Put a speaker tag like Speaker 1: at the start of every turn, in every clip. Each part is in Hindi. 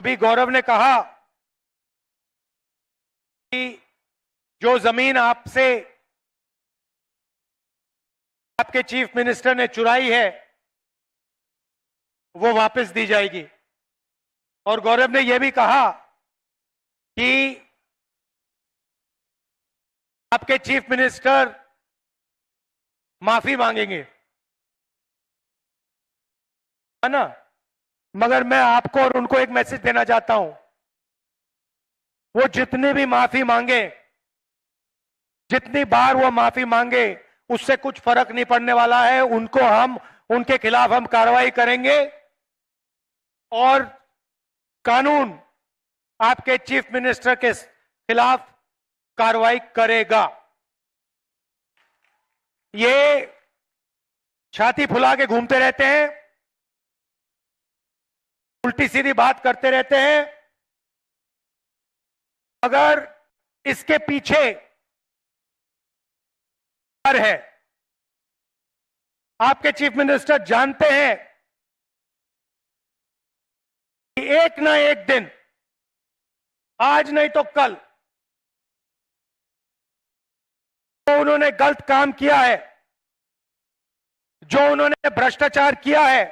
Speaker 1: अभी गौरव ने कहा कि जो जमीन आपसे आपके चीफ मिनिस्टर ने चुराई है वो वापस दी जाएगी। और गौरव ने यह भी कहा कि आपके चीफ मिनिस्टर माफी मांगेंगे, है ना। मगर मैं आपको और उनको एक मैसेज देना चाहता हूं, वो जितनी भी माफी मांगे, जितनी बार वो माफी मांगे, उससे कुछ फर्क नहीं पड़ने वाला है। उनके खिलाफ हम कार्रवाई करेंगे और कानून आपके चीफ मिनिस्टर के खिलाफ कार्रवाई करेगा। ये छाती फुला के घूमते रहते हैं, उल्टी सीधी बात करते रहते हैं। अगर इसके पीछे है, आपके चीफ मिनिस्टर जानते हैं कि एक ना एक दिन, आज नहीं तो कल, जो उन्होंने गलत काम किया है, जो उन्होंने भ्रष्टाचार किया है,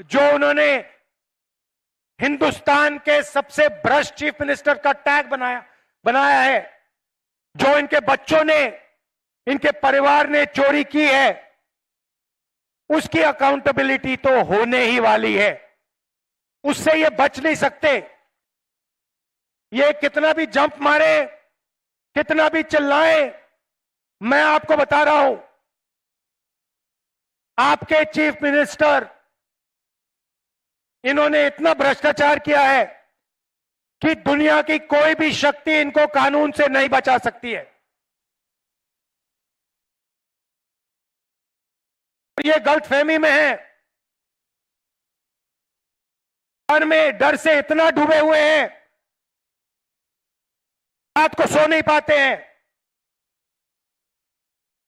Speaker 1: जो उन्होंने हिंदुस्तान के सबसे भ्रष्ट चीफ मिनिस्टर का टैग बनाया है, जो इनके बच्चों ने, इनके परिवार ने चोरी की है, उसकी अकाउंटेबिलिटी तो होने ही वाली है। उससे ये बच नहीं सकते। ये कितना भी जंप मारे, कितना भी चिल्लाए, मैं आपको बता रहा हूं, आपके चीफ मिनिस्टर, इन्होंने इतना भ्रष्टाचार किया है कि दुनिया की कोई भी शक्ति इनको कानून से नहीं बचा सकती है। ये गलतफहमी में है, डर से इतना डूबे हुए हैं, रात को सो नहीं पाते हैं।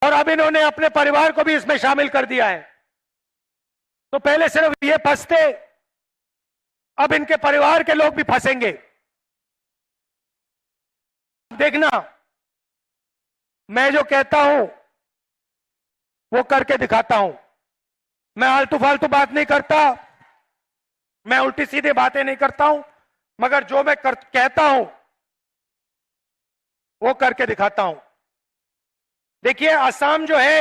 Speaker 1: और अब इन्होंने अपने परिवार को भी इसमें शामिल कर दिया है। तो पहले सिर्फ ये फंसते, अब इनके परिवार के लोग भी फंसेंगे। देखना, मैं जो कहता हूं वो करके दिखाता हूं। मैं आलतू फालतू बात नहीं करता, मैं उल्टी सीधी बातें नहीं करता हूं, मगर जो मैं कहता हूं वो करके दिखाता हूं। देखिए, असम जो है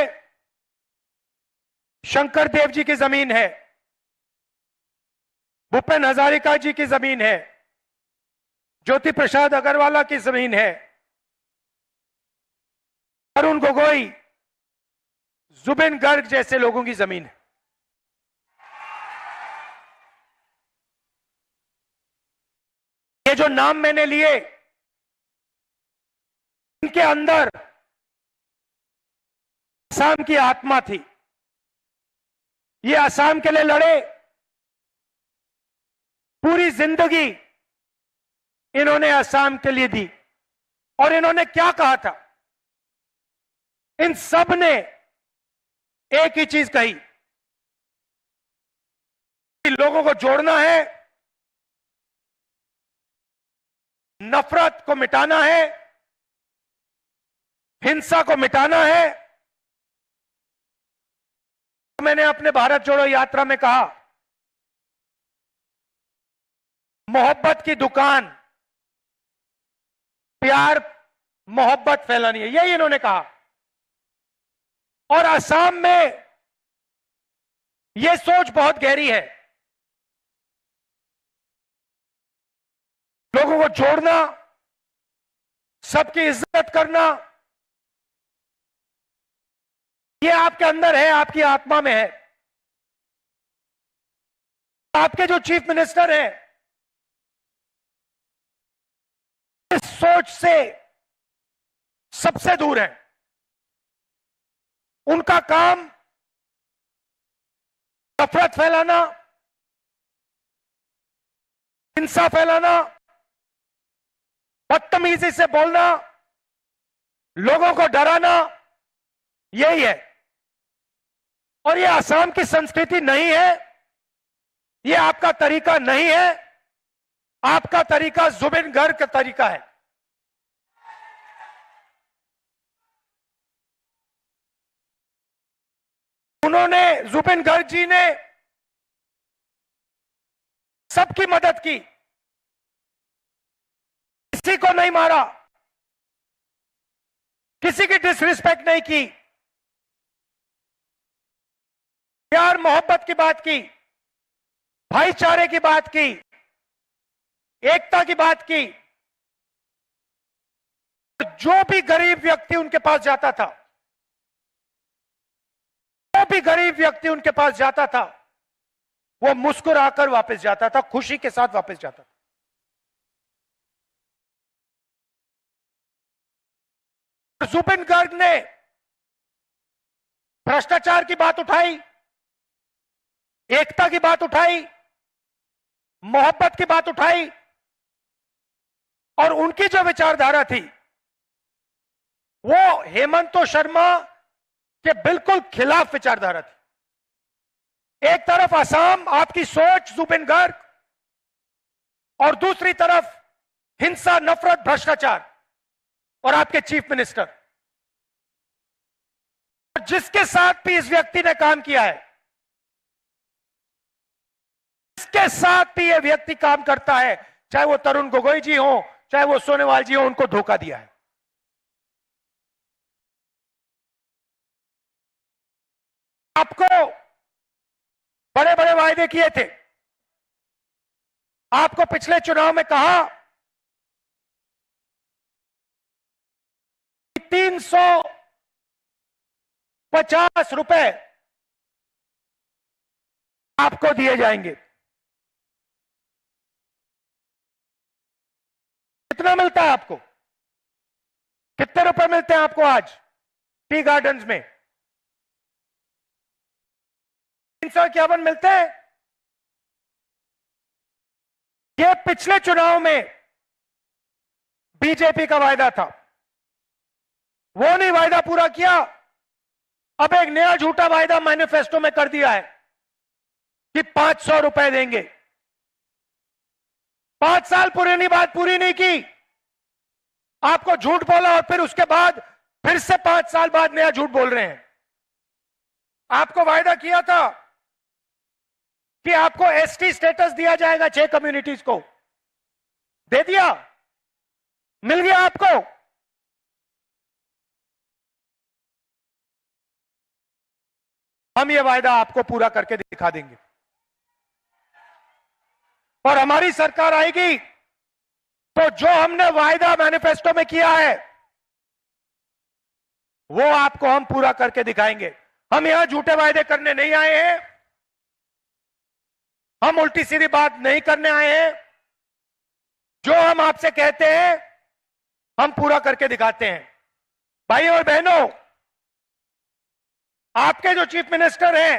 Speaker 1: शंकर देव जी की जमीन है, भूपेन हजारिका जी की जमीन है, ज्योति प्रसाद अग्रवाला की जमीन है, अरुण गोगोई, जुबिन गर्ग जैसे लोगों की जमीन है। ये जो नाम मैंने लिए, इनके अंदर असम की आत्मा थी। ये असम के लिए लड़े, पूरी जिंदगी इन्होंने असम के लिए दी। और इन्होंने क्या कहा था? इन सब ने एक ही चीज कही कि लोगों को जोड़ना है, नफरत को मिटाना है, हिंसा को मिटाना है। मैंने अपने भारत जोड़ो यात्रा में कहा, मोहब्बत की दुकान, प्यार मोहब्बत फैलानी है, यही इन्होंने कहा। और असम में यह सोच बहुत गहरी है, लोगों को जोड़ना, सबकी इज्जत करना, यह आपके अंदर है, आपकी आत्मा में है। आपके जो चीफ मिनिस्टर हैं, इस सोच से सबसे दूर है। उनका काम नफरत फैलाना, हिंसा फैलाना, बदतमीजी से बोलना, लोगों को डराना, यही है। और ये असम की संस्कृति नहीं है, ये आपका तरीका नहीं है, आपका तरीका जुबिन गर्ग का तरीका है। उन्होंने, जुबिन गर्ग जी ने सबकी मदद की, किसी को नहीं मारा, किसी की डिसरिस्पेक्ट नहीं की, प्यार मोहब्बत की बात की, भाईचारे की बात की, एकता की बात की। जो भी गरीब व्यक्ति उनके पास जाता था, जो भी गरीब व्यक्ति उनके पास जाता था, वो मुस्कुराकर वापस जाता था, खुशी के साथ वापस जाता था। जुबिन गर्ग ने भ्रष्टाचार की बात उठाई, एकता की बात उठाई, मोहब्बत की बात उठाई, और उनकी जो विचारधारा थी वो हेमंत शर्मा के बिल्कुल खिलाफ विचारधारा थी। एक तरफ असम, आपकी सोच जुबिन गर्ग, और दूसरी तरफ हिंसा, नफरत, भ्रष्टाचार, और आपके चीफ मिनिस्टर। जिसके साथ भी इस व्यक्ति ने काम किया है, जिसके साथ भी यह व्यक्ति काम करता है, चाहे वो तरुण गोगोई जी हो, चाहे वो सोनेवाल जी हो, उनको धोखा दिया है। आपको बड़े बड़े वायदे किए थे, आपको पिछले चुनाव में कहा कि 350 रुपए आपको दिए जाएंगे। कितना मिलता है आपको? कितने रुपए मिलते हैं आपको आज टी गार्डन्स में? 351 मिलते हैं। ये पिछले चुनाव में बीजेपी का वायदा था, वो नहीं वायदा पूरा किया। अब एक नया झूठा वायदा मैनिफेस्टो में कर दिया है कि 500 रुपए देंगे। 5 साल पुरानी बात पूरी नहीं की, आपको झूठ बोला, और फिर उसके बाद फिर से 5 साल बाद नया झूठ बोल रहे हैं। आपको वायदा किया था कि आपको एसटी स्टेटस दिया जाएगा 6 कम्युनिटीज को, दे दिया, मिल गया आपको। हम ये वायदा आपको पूरा करके दिखा देंगे, और हमारी सरकार आएगी तो जो हमने वायदा मैनिफेस्टो में किया है वो आपको हम पूरा करके दिखाएंगे। हम यहां झूठे वायदे करने नहीं आए हैं, हम उल्टी सीधी बात नहीं करने आए हैं। जो हम आपसे कहते हैं हम पूरा करके दिखाते हैं। भाई और बहनों, आपके जो चीफ मिनिस्टर हैं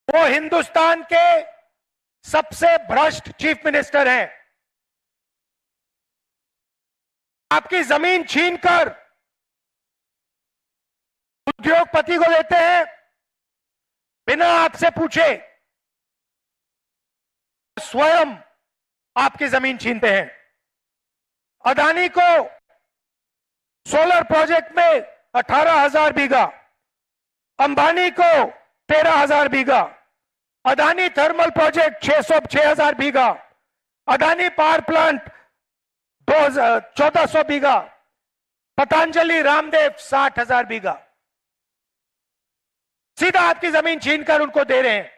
Speaker 1: वो हिंदुस्तान के सबसे भ्रष्ट चीफ मिनिस्टर हैं। आपकी जमीन छीनकर उद्योगपति को देते हैं, बिना आपसे पूछे स्वयं आपकी जमीन छीनते हैं। अदानी को सोलर प्रोजेक्ट में 18,000 बीघा, अंबानी को 13,000 बीघा, अदानी थर्मल प्रोजेक्ट 6,000 बीघा, अदानी पावर प्लांट 1,400 बीघा, पतंजलि रामदेव 60,000 बीघा, सीधा आपकी जमीन छीनकर उनको दे रहे हैं।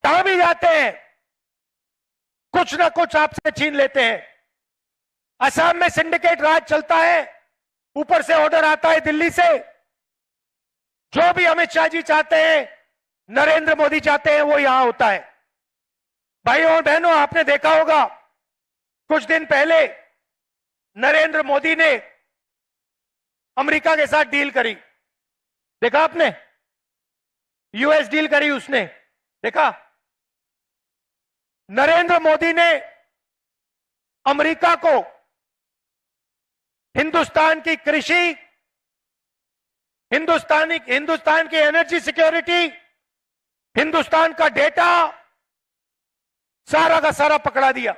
Speaker 1: जहां भी जाते हैं कुछ ना कुछ आपसे छीन लेते हैं। असम में सिंडिकेट राज चलता है, ऊपर से ऑर्डर आता है दिल्ली से। जो भी अमित शाह जी चाहते हैं, नरेंद्र मोदी चाहते हैं, वो यहां होता है। भाइयों और बहनों, आपने देखा होगा कुछ दिन पहले नरेंद्र मोदी ने अमेरिका के साथ डील करी, देखा आपने? यूएस डील करी उसने, देखा? नरेंद्र मोदी ने अमेरिका को हिंदुस्तान की कृषि, हिंदुस्तान की एनर्जी सिक्योरिटी हिंदुस्तान का डेटा सारा का सारा पकड़ा दिया।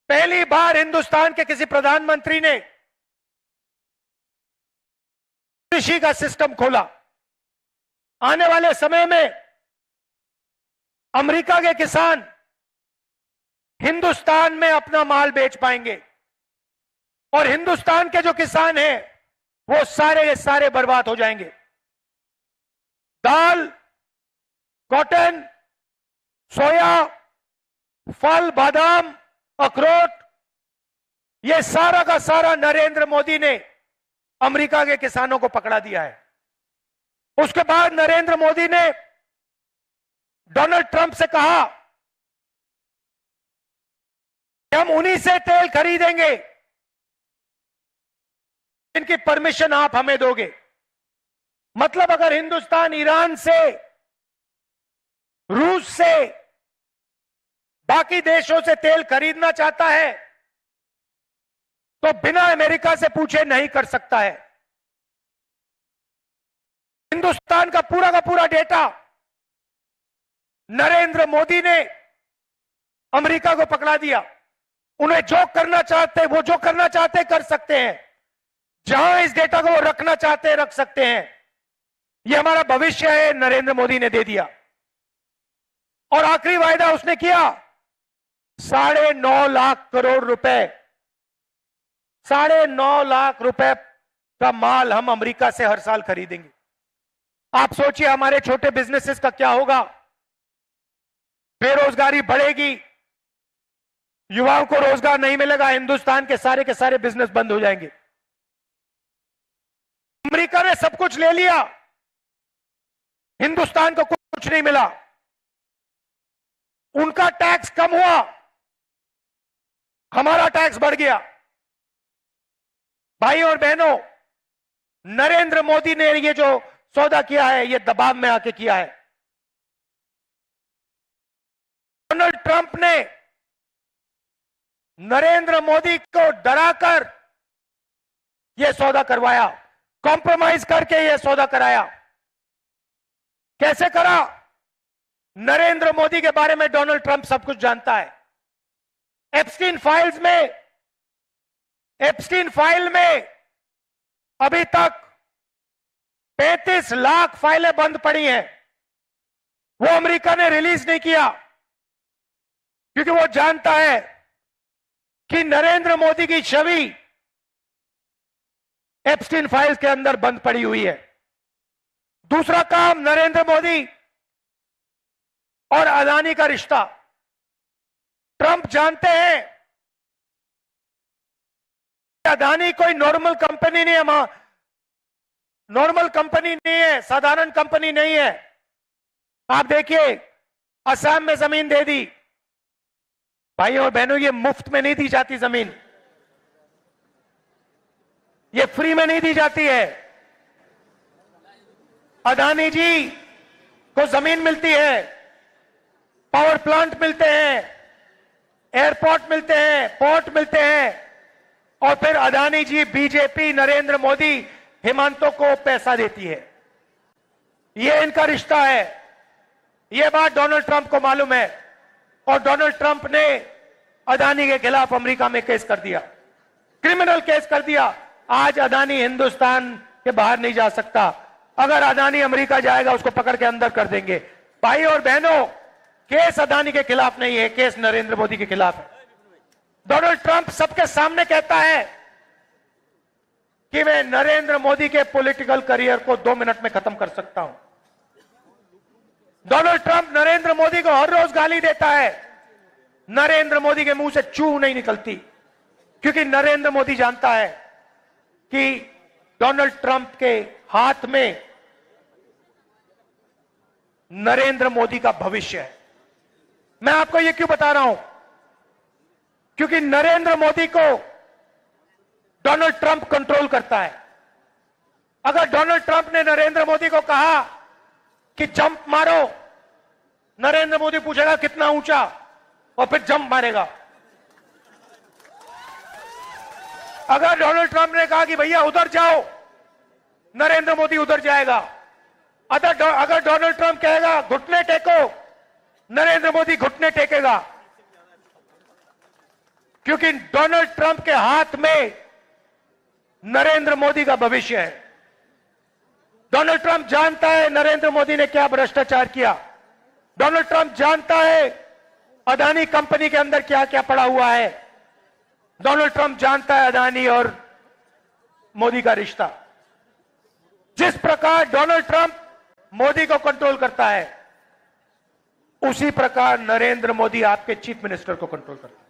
Speaker 1: पहली बार हिंदुस्तान के किसी प्रधानमंत्री ने कृषि का सिस्टम खोला। आने वाले समय में अमेरिका के किसान हिंदुस्तान में अपना माल बेच पाएंगे और हिंदुस्तान के जो किसान हैं वो सारे के सारे बर्बाद हो जाएंगे। दाल, कॉटन, सोया, फल, बादाम, अखरोट, ये सारा का सारा नरेंद्र मोदी ने अमेरिका के किसानों को पकड़ा दिया है। उसके बाद नरेंद्र मोदी ने डोनाल्ड ट्रंप से कहा कि हम उन्हीं से तेल खरीदेंगे इनकी परमिशन आप हमें दोगे। मतलब अगर हिंदुस्तान ईरान से, रूस से, बाकी देशों से तेल खरीदना चाहता है तो बिना अमेरिका से पूछे नहीं कर सकता है। हिंदुस्तान का पूरा डेटा नरेंद्र मोदी ने अमेरिका को पकड़ा दिया। उन्हें जो करना चाहते वो जो करना चाहते कर सकते हैं। जहां इस डेटा को रखना चाहते रख सकते हैं। यह हमारा भविष्य है, नरेंद्र मोदी ने दे दिया। और आखिरी वायदा उसने किया 9.5 लाख करोड़ रुपए, 9.5 लाख रुपए का माल हम अमेरिका से हर साल खरीदेंगे। आप सोचिए हमारे छोटे बिजनेसेस का क्या होगा। बेरोजगारी बढ़ेगी, युवाओं को रोजगार नहीं मिलेगा, हिंदुस्तान के सारे बिजनेस बंद हो जाएंगे। अमेरिका ने सब कुछ ले लिया, हिंदुस्तान को कुछ नहीं मिला। उनका टैक्स कम हुआ, हमारा टैक्स बढ़ गया। भाई और बहनों, नरेंद्र मोदी ने ये जो सौदा किया है ये दबाव में आके किया है। डोनाल्ड ट्रंप ने नरेंद्र मोदी को डराकर यह सौदा करवाया, कॉम्प्रोमाइज करके यह सौदा कराया। कैसे करा? नरेंद्र मोदी के बारे में डोनाल्ड ट्रंप सब कुछ जानता है। एप्स्टीन फाइल में अभी तक 35 लाख फाइलें बंद पड़ी हैं। वो अमेरिका ने रिलीज नहीं किया क्योंकि वो जानता है कि नरेंद्र मोदी की छवि एप्स्टीन फाइल्स के अंदर बंद पड़ी हुई है। दूसरा काम, नरेंद्र मोदी और अदानी का रिश्ता। ट्रंप जानते हैं अदानी कोई नॉर्मल कंपनी नहीं है, नॉर्मल कंपनी नहीं है, साधारण कंपनी नहीं है। आप देखिए असम में जमीन दे दी। भाइयों और बहनों, ये मुफ्त में नहीं दी जाती जमीन, ये फ्री में नहीं दी जाती है। अदानी जी को जमीन मिलती है, पावर प्लांट मिलते हैं, एयरपोर्ट मिलते हैं, पोर्ट मिलते हैं, और फिर अदानी जी बीजेपी, नरेंद्र मोदी, हेमंतों को पैसा देती है। यह इनका रिश्ता है। यह बात डोनाल्ड ट्रंप को मालूम है और डोनाल्ड ट्रंप ने अदानी के खिलाफ अमेरिका में केस कर दिया, क्रिमिनल केस कर दिया। आज अदानी हिंदुस्तान के बाहर नहीं जा सकता। अगर अदानी अमेरिका जाएगा उसको पकड़ के अंदर कर देंगे। भाई और बहनों, केस अदानी के खिलाफ नहीं है, केस नरेंद्र मोदी के खिलाफ है। डोनाल्ड ट्रंप सबके सामने कहता है कि मैं नरेंद्र मोदी के पॉलिटिकल करियर को 2 मिनट में खत्म कर सकता हूं। डोनाल्ड ट्रंप नरेंद्र मोदी को हर रोज गाली देता है, नरेंद्र मोदी के मुंह से चू नहीं निकलती, क्योंकि नरेंद्र मोदी जानता है कि डोनाल्ड ट्रंप के हाथ में नरेंद्र मोदी का भविष्य है। मैं आपको यह क्यों बता रहा हूं? क्योंकि नरेंद्र मोदी को डोनाल्ड ट्रंप कंट्रोल करता है। अगर डोनाल्ड ट्रंप ने नरेंद्र मोदी को कहा कि जंप मारो, नरेंद्र मोदी पूछेगा कितना ऊंचा, और फिर जंप मारेगा। अगर डोनाल्ड ट्रंप ने कहा कि भैया उधर जाओ, नरेंद्र मोदी उधर जाएगा। अगर डोनाल्ड ट्रंप कहेगा घुटने टेको, नरेंद्र मोदी घुटने टेकेगा, क्योंकि डोनाल्ड ट्रंप के हाथ में नरेंद्र मोदी का भविष्य है। डोनाल्ड ट्रंप जानता है नरेंद्र मोदी ने क्या भ्रष्टाचार किया। डोनाल्ड ट्रंप जानता है अदानी कंपनी के अंदर क्या क्या पड़ा हुआ है। डोनाल्ड ट्रंप जानता है अदानी और मोदी का रिश्ता। जिस प्रकार डोनाल्ड ट्रंप मोदी को कंट्रोल करता है, उसी प्रकार नरेंद्र मोदी आपके चीफ मिनिस्टर को कंट्रोल करता है।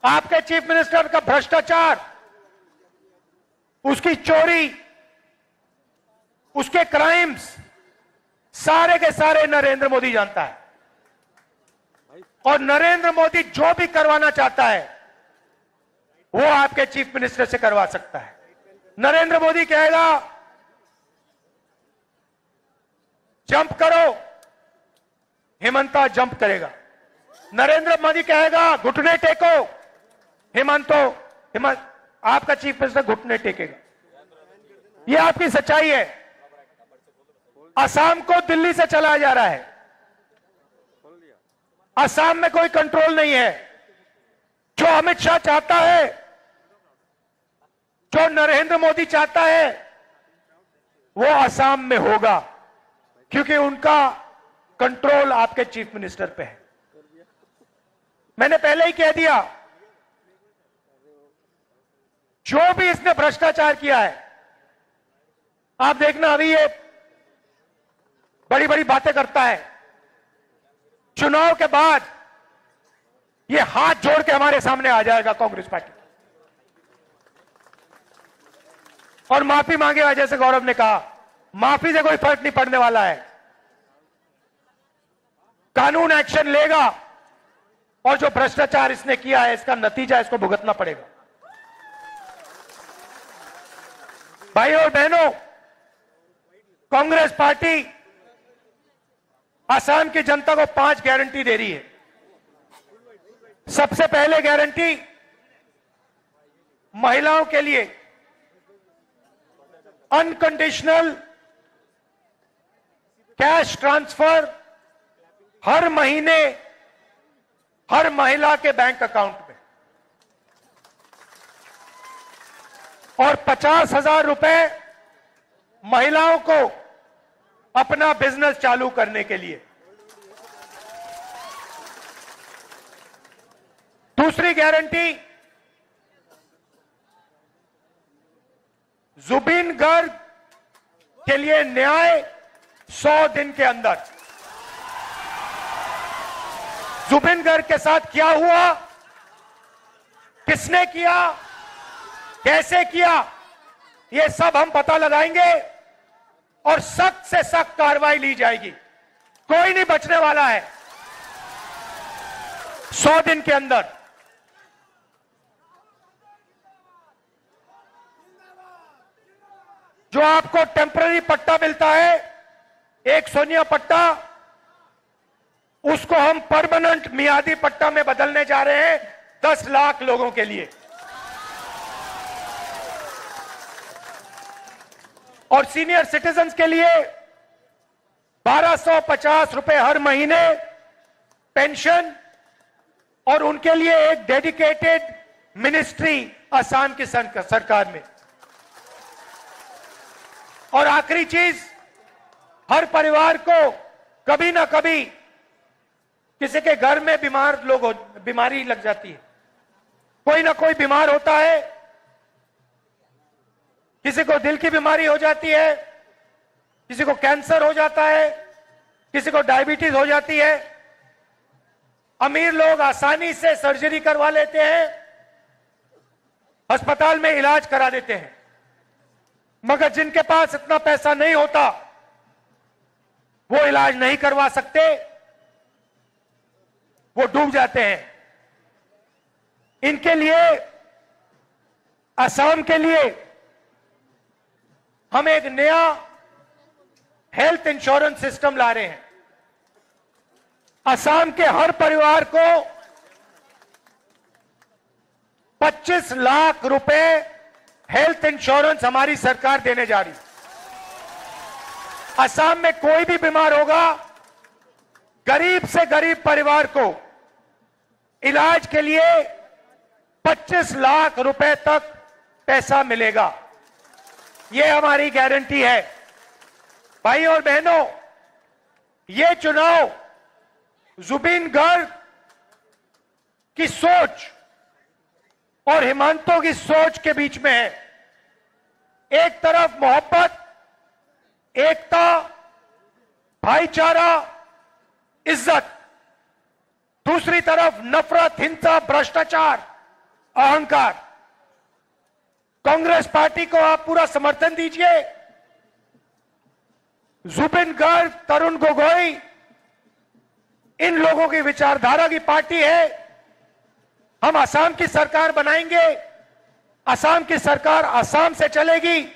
Speaker 1: आपके चीफ मिनिस्टर का भ्रष्टाचार, उसकी चोरी, उसके क्राइम्स सारे के सारे नरेंद्र मोदी जानता है। और नरेंद्र मोदी जो भी करवाना चाहता है वो आपके चीफ मिनिस्टर से करवा सकता है। नरेंद्र मोदी कहेगा जंप करो, हेमंता जंप करेगा। नरेंद्र मोदी कहेगा घुटने टेको, हेमंत आपका चीफ मिनिस्टर घुटने टेकेगा। यह आपकी सच्चाई है। असम को दिल्ली से चलाया जा रहा है। असम में कोई कंट्रोल नहीं है। जो अमित शाह चाहता है, जो नरेंद्र मोदी चाहता है, वो असम में होगा, क्योंकि उनका कंट्रोल आपके चीफ मिनिस्टर पे है। मैंने पहले ही कह दिया, जो भी इसने भ्रष्टाचार किया है, आप देखना अभी ये बड़ी बड़ी बातें करता है, चुनाव के बाद ये हाथ जोड़ के हमारे सामने आ जाएगा कांग्रेस पार्टी और माफी मांगेगा। जैसे गौरव ने कहा, माफी से कोई फर्क नहीं पड़ने वाला है। कानून एक्शन लेगा और जो भ्रष्टाचार इसने किया है, इसका नतीजा इसको भुगतना पड़ेगा। भाइयों और बहनों, कांग्रेस पार्टी असम की जनता को 5 गारंटी दे रही है। सबसे पहले गारंटी महिलाओं के लिए अनकंडीशनल कैश ट्रांसफर हर महीने हर महिला के बैंक अकाउंट में, और 50,000 रुपए महिलाओं को अपना बिजनेस चालू करने के लिए। दूसरी गारंटी, जुबिन गर्ग के लिए न्याय 100 दिन के अंदर। जुबिन गर्ग के साथ क्या हुआ, किसने किया, कैसे किया, ये सब हम पता लगाएंगे और सख्त से सख्त कार्रवाई ली जाएगी। कोई नहीं बचने वाला है। 100 दिन के अंदर। जो आपको टेम्पररी पट्टा मिलता है, एक सोनिया पट्टा, उसको हम परमानेंट मियादी पट्टा में बदलने जा रहे हैं 10 लाख लोगों के लिए। और सीनियर सिटीजन्स के लिए 1250 रुपए हर महीने पेंशन, और उनके लिए एक डेडिकेटेड मिनिस्ट्री असम की सरकार में। और आखिरी चीज, हर परिवार को कभी ना कभी किसी के घर में बीमारी लग जाती है, कोई ना कोई बीमार होता है, किसी को दिल की बीमारी हो जाती है, किसी को कैंसर हो जाता है, किसी को डायबिटीज हो जाती है। अमीर लोग आसानी से सर्जरी करवा लेते हैं, अस्पताल में इलाज करा देते हैं, मगर जिनके पास इतना पैसा नहीं होता, वो इलाज नहीं करवा सकते, वो डूब जाते हैं। इनके लिए, असम के लिए हम एक नया हेल्थ इंश्योरेंस सिस्टम ला रहे हैं। असम के हर परिवार को 25 लाख रुपए हेल्थ इंश्योरेंस हमारी सरकार देने जा रही है। असम में कोई भी बीमार होगा, गरीब से गरीब परिवार को इलाज के लिए 25 लाख रुपए तक पैसा मिलेगा। यह हमारी गारंटी है। भाई और बहनों, ये चुनाव जुबिन गर्ग की सोच और हिमांतों की सोच के बीच में है। एक तरफ मोहब्बत, एकता, भाईचारा, इज्जत, दूसरी तरफ नफरत, हिंसा, भ्रष्टाचार, अहंकार। कांग्रेस पार्टी को आप पूरा समर्थन दीजिए। जुबिन गर्ग, तरुण गोगोई इन लोगों की विचारधारा की पार्टी है। हम असम की सरकार बनाएंगे। असम की सरकार असम से चलेगी।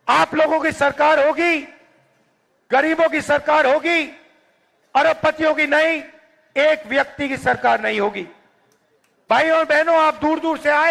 Speaker 1: आप लोगों की सरकार होगी, गरीबों की सरकार होगी, अरबपतियों की नहीं, एक व्यक्ति की सरकार नहीं होगी। भाई और बहनों, आप दूर दूर से आए।